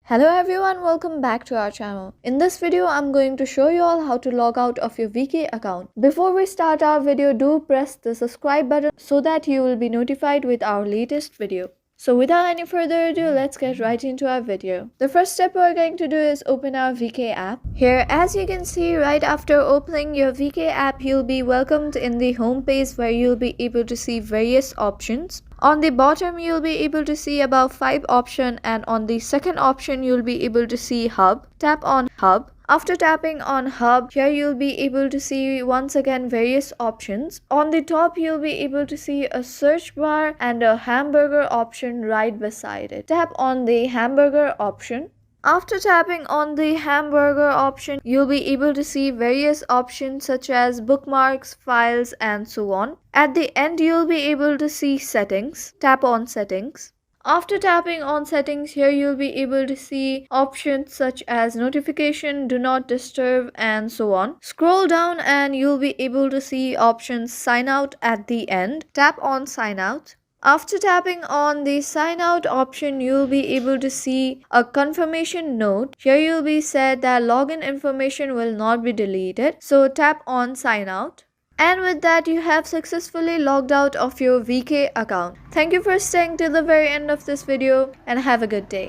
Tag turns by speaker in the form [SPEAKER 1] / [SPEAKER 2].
[SPEAKER 1] Hello everyone, welcome back to our channel. In this video, I'm going to show you all how to log out of your VK account. Before we start our video, do press the subscribe button so that you will be notified with our latest video. So without any further ado, let's get right into our video. The first step we're going to do is open our VK app. Here, as you can see, right after opening your VK app, you'll be welcomed in the home page where you'll be able to see various options. On the bottom, you'll be able to see about 5 options, and on the second option, you'll be able to see Hub. Tap on Hub. After tapping on Hub, here you'll be able to see once again various options. On the top, you'll be able to see a search bar and a hamburger option right beside it. Tap on the hamburger option. After tapping on the hamburger option, you'll be able to see various options such as bookmarks, files, and so on. At the end, you'll be able to see settings. Tap on settings. After tapping on settings, here you'll be able to see options such as notification, do not disturb, and so on. Scroll down and you'll be able to see options sign out at the end. Tap on sign out. After tapping on the sign out option, you'll be able to see a confirmation note. Here you'll be said that login information will not be deleted. So tap on sign out. And with that, you have successfully logged out of your VK account. Thank you for staying till the very end of this video and have a good day.